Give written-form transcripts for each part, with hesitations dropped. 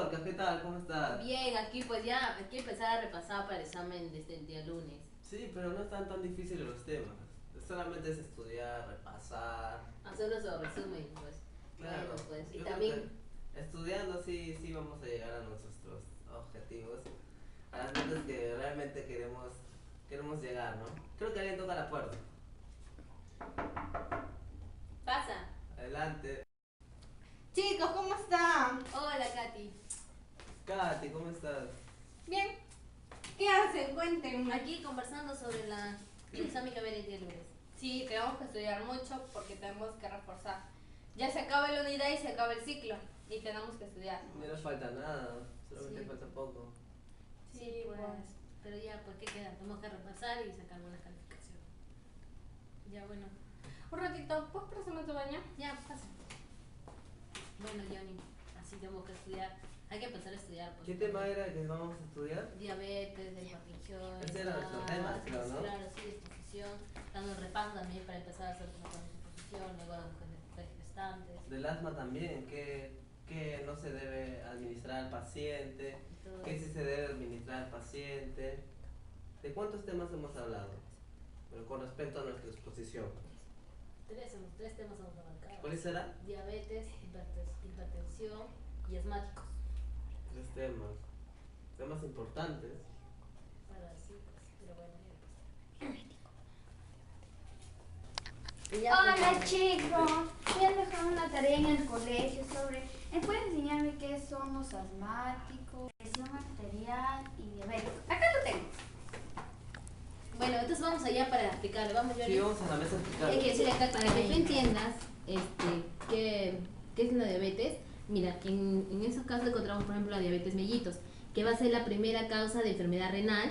Dorcas, ¿qué tal? ¿Cómo estás? Bien, aquí pues ya hay que empezar a repasar para el examen desde el día lunes. Sí, pero no están tan difíciles los temas. Solamente es estudiar, repasar. Hacer nuestro resumen, pues. Bueno, Claro, pues. Y yo creo también, que estudiando sí vamos a llegar a nuestros objetivos, a las metas que realmente queremos llegar, ¿no? Creo que alguien toca la puerta. pasa. Adelante. Chicos, ¿cómo están? Hola, Katy. Katy, ¿cómo estás? Bien. ¿Qué hacen? Cuéntenme. Aquí conversando sobre el examen que viene el día lunes. Sí, tenemos que estudiar mucho porque tenemos que reforzar. Ya se acaba la unidad y se acaba el ciclo. Y tenemos que estudiar. Ya no falta nada, solamente Sí. falta poco. Sí, pues. Pero ya, pues, ¿qué queda? Tenemos que repasar y sacar buenas calificaciones. Ya, bueno. Un ratito, ¿puedes prestarme tu baño? Ya, pasa. Bueno, Johnny, así tenemos que estudiar. Hay que empezar a estudiar, pues. ¿Qué tema era que vamos a estudiar? Diabetes, hipertensión. Ese era nuestro tema, creo, ¿no? Claro, sí, disposición. Dando repaso también para empezar a hacer una buena disposición, luego las mujeres gestantes. Del asma también, que no se debe administrar al paciente, Todo que sí eso. se debe administrar al paciente. ¿De cuántos temas hemos hablado? Bueno, con respecto a nuestra exposición. Tres temas hemos abarcado. ¿Cuáles serán? Diabetes, hipertensión y asmáticos. Tres temas. Temas importantes. Para sí, pues, pero bueno, Hola chicos, voy a dejar una tarea en el colegio sobre... ¿Me pueden enseñarme qué son los asmáticos, presión arterial y diabético? Acá lo tengo. Bueno, entonces vamos allá para explicarlo. Vamos, Johnny. Sí, vamos a la mesa a explicar. Hay que decirle acá para que tú entiendas qué es la diabetes. Mira, en esos casos encontramos, por ejemplo, la diabetes mellitus, que va a ser la primera causa de enfermedad renal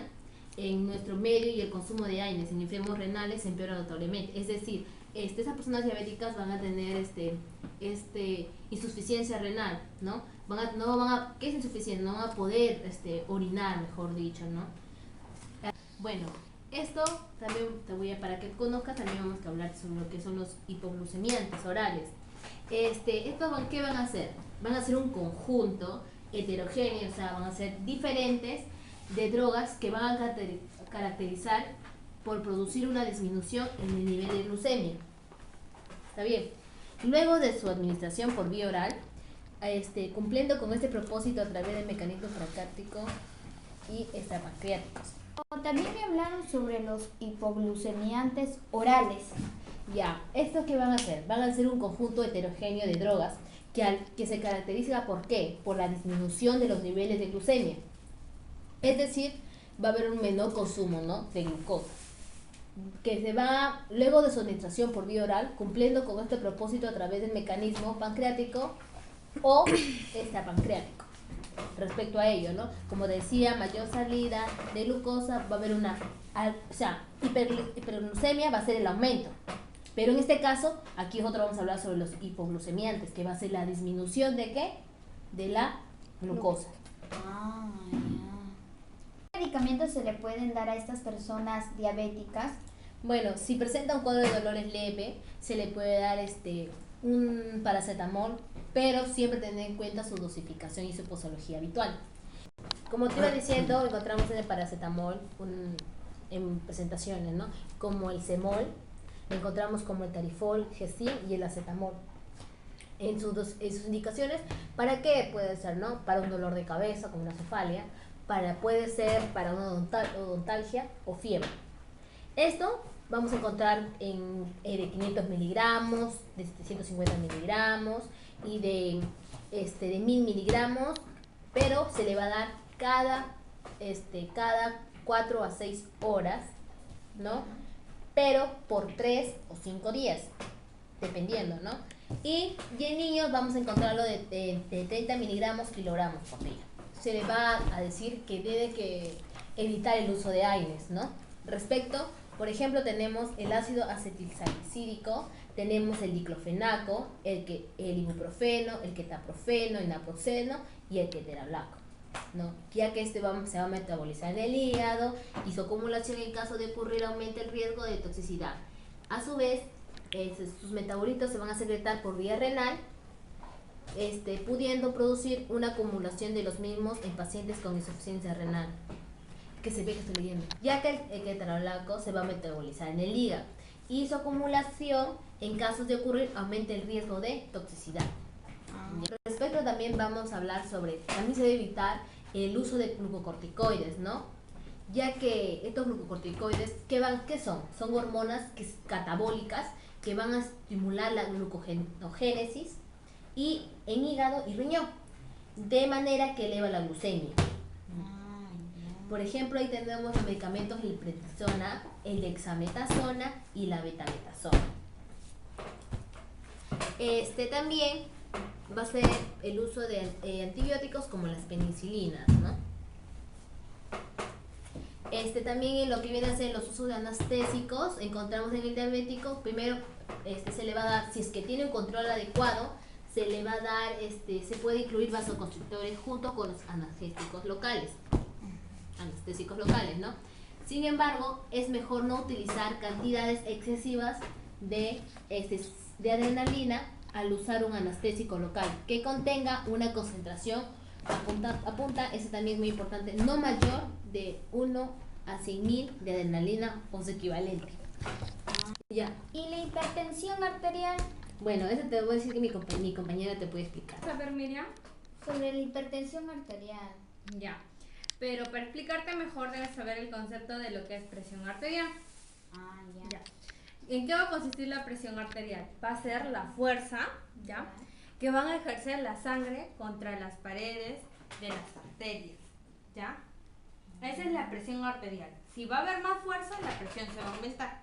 en nuestro medio, y el consumo de AINES en enfermos renales se empeora notablemente. Es decir, esas personas diabéticas van a tener insuficiencia renal, ¿no? ¿Qué es insuficiencia? No van a poder orinar, mejor dicho, ¿no? Bueno, esto también para que conozcas, también vamos a hablar sobre lo que son los hipoglucemiantes orales. ¿Qué van a hacer? Van a ser un conjunto heterogéneo, o sea, van a ser diferentes de drogas que van a caracterizar por producir una disminución en el nivel de glucemia. ¿Está bien? Luego de su administración por vía oral, cumpliendo con este propósito a través del mecanismo procártico y extrapancreáticos. También me hablaron sobre los hipoglucemiantes orales. Ya, ¿estos qué van a hacer? Van a ser un conjunto heterogéneo de drogas que se caracteriza ¿por qué? Por la disminución de los niveles de glucemia. Es decir, va a haber un menor consumo, ¿no?, de glucosa, que se va luego de su administración por vía oral, cumpliendo con este propósito a través del mecanismo pancreático o extrapancreático. Respecto a ello, ¿no?, como decía, mayor salida de glucosa, va a haber hiperglucemia va a ser el aumento. Pero en este caso, aquí nosotros vamos a hablar sobre los hipoglucemiantes, que va a ser la disminución de ¿qué? De la glucosa. Ah, ya. ¿Qué medicamentos se le pueden dar a estas personas diabéticas? Bueno, si presenta un cuadro de dolores leve, se le puede dar un paracetamol, pero siempre tener en cuenta su dosificación y su posología habitual. Como te iba diciendo, encontramos en el paracetamol en presentaciones, ¿no?, como el Semol, encontramos como el Tarifol, Gesim y el acetamol. En sus indicaciones, ¿para qué puede ser? ¿No? Para un dolor de cabeza, como una cefalia, puede ser para una odontalgia o fiebre. Esto vamos a encontrar de 500 miligramos, de 750 miligramos y de 1000 miligramos, pero se le va a dar cada 4 a 6 horas, ¿no? Pero por 3 o 5 días, dependiendo, ¿no? Y en niños vamos a encontrarlo de 30 miligramos kilogramos por día. Se le va a decir que debe que evitar el uso de AINES, ¿no? Respecto, por ejemplo, tenemos el ácido acetilsalicílico, tenemos el diclofenaco, el ibuprofeno, el ketaprofeno, el naproxeno y el ketorolaco, ¿no? Ya que se va a metabolizar en el hígado y su acumulación en caso de ocurrir aumenta el riesgo de toxicidad. A su vez, sus metabolitos se van a secretar por vía renal pudiendo producir una acumulación de los mismos en pacientes con insuficiencia renal, que se ve que estoy leyendo, ya que el ketorolaco se va a metabolizar en el hígado y su acumulación, en casos de ocurrir, aumenta el riesgo de toxicidad. Respecto también vamos a hablar sobre, también se debe evitar el uso de glucocorticoides, ¿no? Ya que estos glucocorticoides, ¿qué son? Son hormonas catabólicas que van a estimular la glucogenogénesis y en hígado y riñón, de manera que eleva la glucemia. Por ejemplo, ahí tenemos los medicamentos el prednisona, el dexametasona y la betametasona. También va a ser el uso de antibióticos como las penicilinas, ¿no? También en lo que viene a ser los usos de anestésicos, encontramos en el diabético, primero se le va a dar, si es que tiene un control adecuado, se le va a dar, se puede incluir vasoconstrictores junto con los analgésicos locales, anestésicos locales, ¿no? Sin embargo, es mejor no utilizar cantidades excesivas de adrenalina al usar un anestésico local que contenga una concentración, apunta, eso también es muy importante, no mayor de 1 a 100.000 de adrenalina o su equivalente. Ya. ¿Y la hipertensión arterial? Bueno, eso te voy a decir que mi compañera te puede explicar. A ver, Miriam. Sobre la hipertensión arterial. Ya. Pero para explicarte mejor debes saber el concepto de lo que es presión arterial. Ya. ¿En qué va a consistir la presión arterial? Va a ser la fuerza, ¿ya? Que van a ejercer la sangre contra las paredes de las arterias, ¿ya? Esa es la presión arterial. Si va a haber más fuerza, la presión se va a aumentar.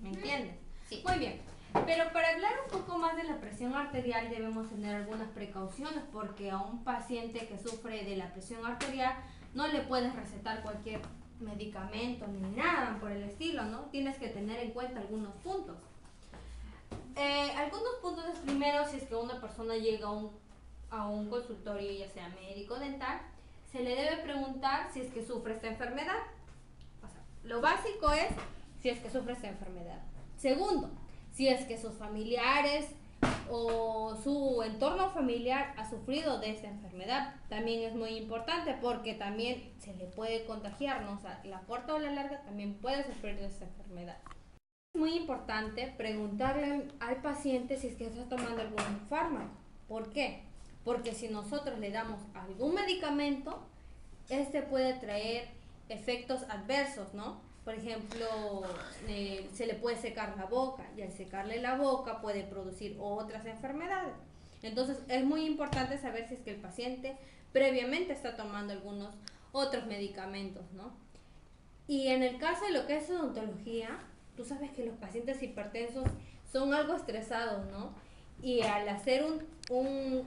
¿Me entiendes? Sí. Muy bien. Pero para hablar un poco más de la presión arterial debemos tener algunas precauciones, porque a un paciente que sufre de la presión arterial no le puedes recetar cualquier medicamento ni nada por el estilo, ¿no? Tienes que tener en cuenta algunos puntos. Algunos puntos es primero, si es que una persona llega a un consultorio, ya sea médico dental, se le debe preguntar si es que sufre esta enfermedad. O sea, lo básico es si es que sufre esta enfermedad. Segundo, si es que sus familiares o su entorno familiar ha sufrido de esta enfermedad. También es muy importante porque también se le puede contagiar, ¿no? O sea, la corta o la larga también puede sufrir de esta enfermedad. Es muy importante preguntarle al paciente si es que está tomando algún fármaco. ¿Por qué? Porque si nosotros le damos algún medicamento, este puede traer efectos adversos, ¿no? Por ejemplo, se le puede secar la boca y al secarle la boca puede producir otras enfermedades. Entonces es muy importante saber si es que el paciente previamente está tomando algunos otros medicamentos, ¿no? Y en el caso de lo que es odontología, tú sabes que los pacientes hipertensos son algo estresados, ¿no? Y al hacer un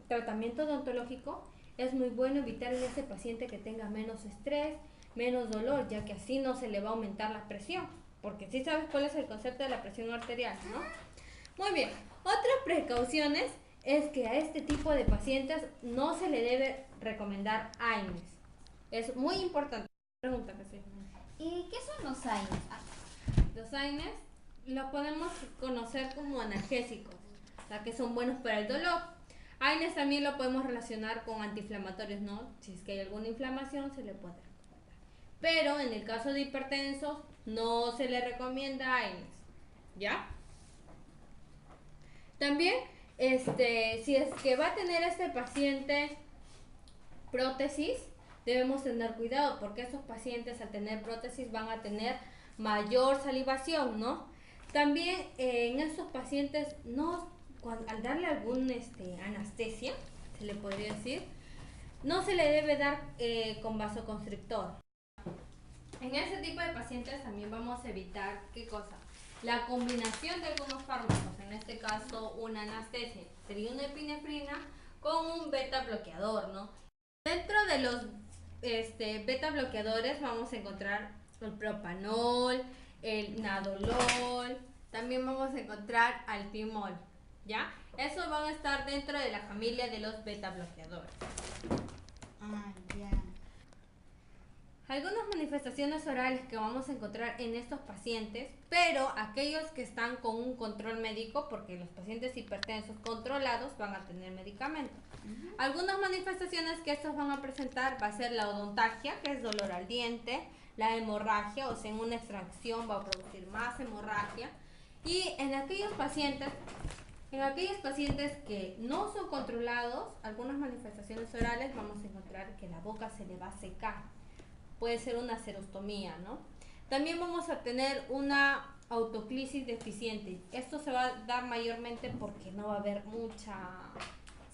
tratamiento odontológico es muy bueno evitar en ese paciente que tenga menos estrés, menos dolor, ya que así no se le va a aumentar la presión, porque sí sabes cuál es el concepto de la presión arterial, ¿no? Muy bien, otras precauciones es que a este tipo de pacientes no se le debe recomendar AINES. Es muy importante. Pregunta que sí. ¿Y qué son los AINES? Los AINES los podemos conocer como analgésicos, ya que son buenos para el dolor. AINES también lo podemos relacionar con antiinflamatorios, ¿no? Si es que hay alguna inflamación se le puede recomendar. Pero en el caso de hipertensos no se le recomienda AINES, ¿ya? También, si es que va a tener este paciente prótesis, debemos tener cuidado porque estos pacientes al tener prótesis van a tener mayor salivación, ¿no? También en estos pacientes al darle algún anestesia, se le podría decir, no se le debe dar con vasoconstrictor. En ese tipo de pacientes también vamos a evitar, ¿qué cosa? La combinación de algunos fármacos, en este caso una anestesia, sería una epinefrina con un beta bloqueador, ¿no? Dentro de los beta bloqueadores vamos a encontrar el propanol, el nadolol, también vamos a encontrar altimol, ¿ya? Esos van a estar dentro de la familia de los beta bloqueadores. Ya. Algunas manifestaciones orales que vamos a encontrar en estos pacientes, pero aquellos que están con un control médico, porque los pacientes hipertensos controlados van a tener medicamentos. Algunas manifestaciones que estos van a presentar va a ser la odontalgia, que es dolor al diente, la hemorragia, o sea, en una extracción va a producir más hemorragia. Y en aquellos pacientes que no son controlados, algunas manifestaciones orales vamos a encontrar que la boca se le va a secar. Puede ser una serostomía, ¿no? También vamos a tener una autoclisis deficiente. Esto se va a dar mayormente porque no va a haber mucha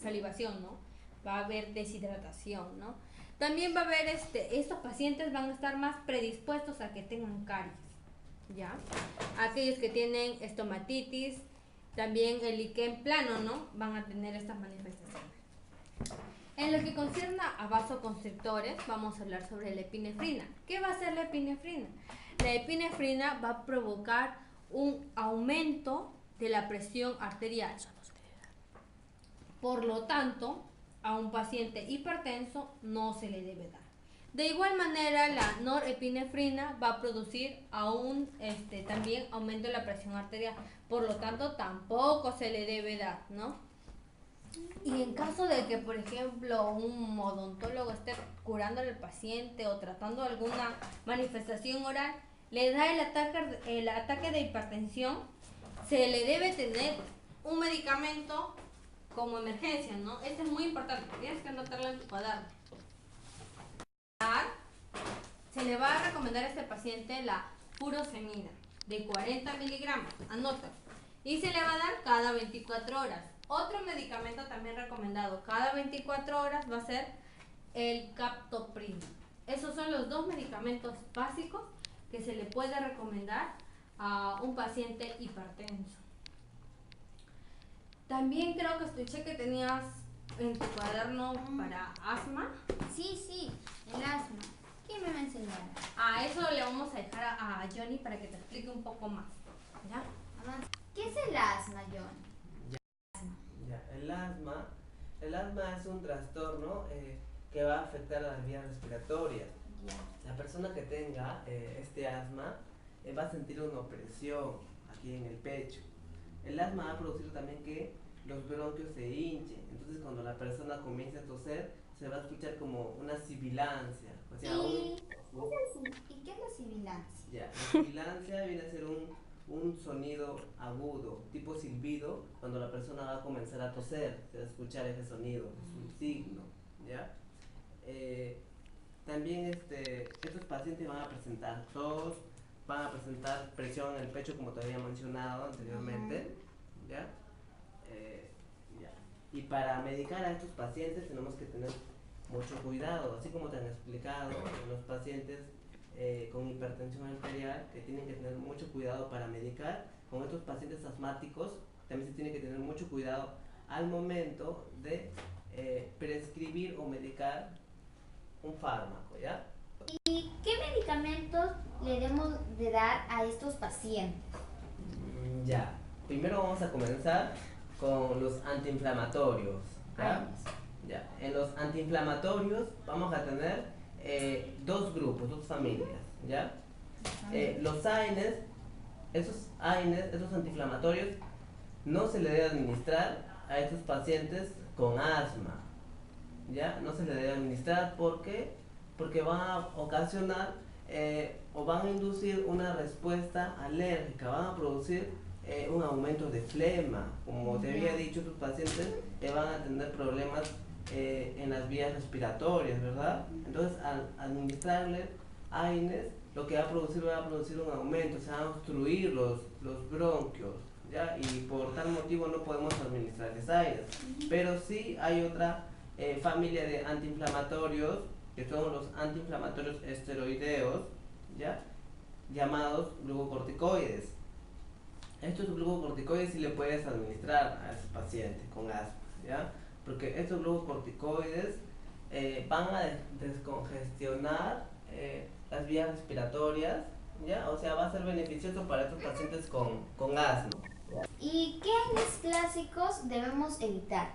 salivación, ¿no? Va a haber deshidratación, ¿no? También va a haber, estos pacientes van a estar más predispuestos a que tengan caries, ¿ya? Aquellos que tienen estomatitis, también el líquen plano, ¿no? Van a tener estas manifestaciones. En lo que concierne a vasoconstrictores, vamos a hablar sobre la epinefrina. ¿Qué va a hacer la epinefrina? La epinefrina va a provocar un aumento de la presión arterial. Por lo tanto, a un paciente hipertenso no se le debe dar. De igual manera, la norepinefrina va a producir también aumento de la presión arterial. Por lo tanto, tampoco se le debe dar, ¿no? Y en caso de que, por ejemplo, un odontólogo esté curando al paciente o tratando alguna manifestación oral, le da el ataque de hipertensión, se le debe tener un medicamento como emergencia, ¿no? Esto es muy importante, tienes que anotarlo en tu cuaderno. Se le va a recomendar a este paciente la furosemida de 40 miligramos, anótalo. Y se le va a dar cada 24 horas. Otro medicamento también recomendado cada 24 horas va a ser el captopril. Esos son los dos medicamentos básicos que se le puede recomendar a un paciente hipertenso. También creo que escuché que tenías en tu cuaderno para asma. Sí, el asma. ¿Quién me va a enseñar? A eso le vamos a dejar a Johnny para que te explique un poco más, ¿ya? ¿Qué es el asma, John? El asma es un trastorno que va a afectar a las vías respiratorias. La persona que tenga este asma va a sentir una opresión aquí en el pecho. El asma va a producir también que los bronquios se hinchen. Entonces, cuando la persona comienza a toser, se va a escuchar como una sibilancia. O sea, ¿Y qué es la sibilancia? La sibilancia viene a ser un sonido agudo, tipo silbido, cuando la persona va a comenzar a toser, se va a escuchar ese sonido, es un signo, ¿ya? También estos pacientes van a presentar tos, van a presentar presión en el pecho, como te había mencionado anteriormente, ¿ya? Y para medicar a estos pacientes tenemos que tener mucho cuidado, así como te han explicado, los pacientes con hipertensión arterial, que tienen que tener mucho cuidado para medicar. Con estos pacientes asmáticos también se tiene que tener mucho cuidado al momento de prescribir o medicar un fármaco, ¿ya? ¿Y qué medicamentos le debemos de dar a estos pacientes? Ya, primero vamos a comenzar con los antiinflamatorios, ¿ya? Ya. En los antiinflamatorios vamos a tener dos grupos, dos familias, ¿ya? Los AINES, esos antiinflamatorios no se le debe administrar a estos pacientes con asma, ¿ya? No se le debe administrar porque van a ocasionar o van a inducir una respuesta alérgica, van a producir un aumento de flema. Como te había dicho, estos pacientes van a tener problemas en las vías respiratorias, ¿verdad? Entonces, al administrarle AINES, lo que va a producir un aumento, se van a obstruir los bronquios, ¿ya? Y por tal motivo no podemos administrarles AINES. Pero sí hay otra familia de antiinflamatorios, que son los antiinflamatorios esteroideos, ¿ya? Llamados glucocorticoides. Estos glucocorticoides sí le puedes administrar a ese paciente con asma, ¿ya? Porque estos glucocorticoides van a descongestionar las vías respiratorias, ¿ya? O sea, va a ser beneficioso para estos pacientes con asma. ¿Y qué AINES clásicos debemos evitar?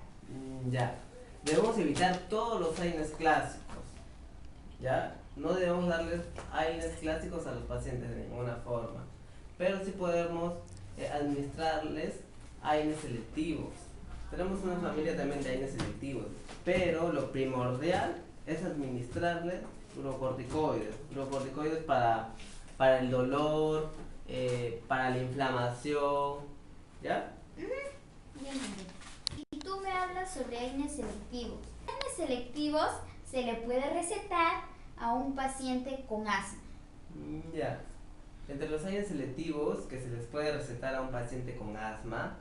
Ya, debemos evitar todos los AINES clásicos, ¿ya? no debemos darles aires clásicos a los pacientes de ninguna forma, pero sí podemos administrarles aires selectivos. Tenemos una familia también de aires selectivos, pero lo primordial es administrarles glucocorticoides para el dolor, para la inflamación, ¿ya? Bien, y tú me hablas sobre AINES selectivos. AINES selectivos se le puede recetar a un paciente con asma. Ya. Entre los aires selectivos que se les puede recetar a un paciente con asma,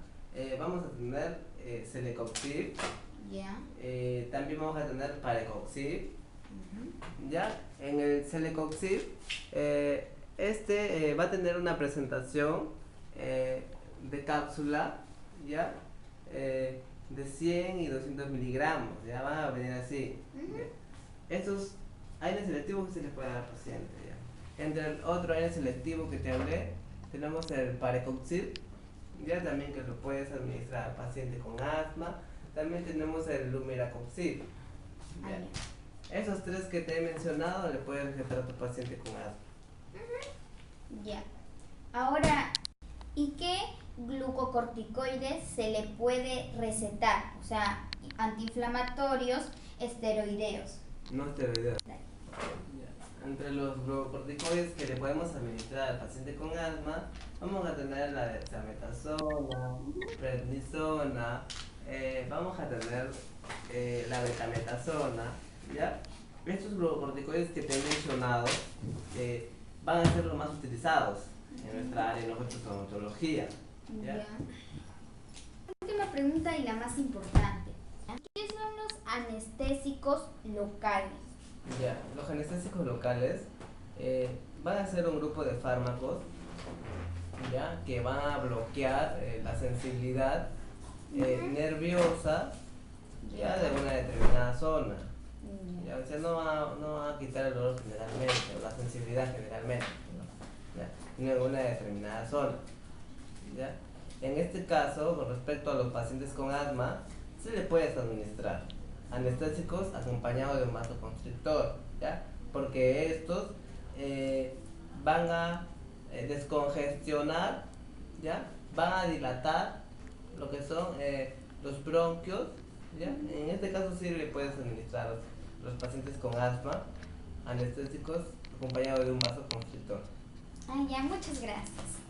vamos a tener Celecoxib, Ya. también vamos a tener Parecoxib. Ya, en el Celecoxib, va a tener una presentación de cápsula, ya, de 100 y 200 miligramos, ya van a venir así. Estos aires selectivos que se les puede dar al paciente, ya. Entre el otro aire selectivo que te hablé, tenemos el Parecoxib, ya también que lo puedes administrar al paciente con asma. También tenemos el Lumiracoxib. Ya. Esos tres que te he mencionado le puedes recetar a tu paciente con asma. Ya. Ahora, ¿y qué glucocorticoides se le puede recetar? O sea, antiinflamatorios, esteroideos. No esteroideos. Ya. Entre los glucocorticoides que le podemos administrar al paciente con asma, vamos a tener la dexametasona, prednisona, vamos a tener la betametasona, ¿ya? Estos glucocorticoides que te he mencionado van a ser los más utilizados en nuestra área, en nosotros en traumatología, ¿ya? Última pregunta y la más importante. ¿Qué son los anestésicos locales? Ya, los anestésicos locales van a ser un grupo de fármacos, ya, que van a bloquear la sensibilidad nerviosa, ya, de una determinada zona. Ya, o sea, no va a quitar el dolor generalmente, o la sensibilidad generalmente, ¿no? Ya, en una determinada zona. ¿Ya? En este caso, con respecto a los pacientes con asma, se le puede administrar anestésicos acompañados de un vasoconstrictor, ¿ya? Porque estos van a descongestionar, ¿ya? Van a dilatar lo que son los bronquios, ¿ya? En este caso sí le puedes administrar a los pacientes con asma anestésicos acompañados de un vasoconstrictor. Ya, muchas gracias.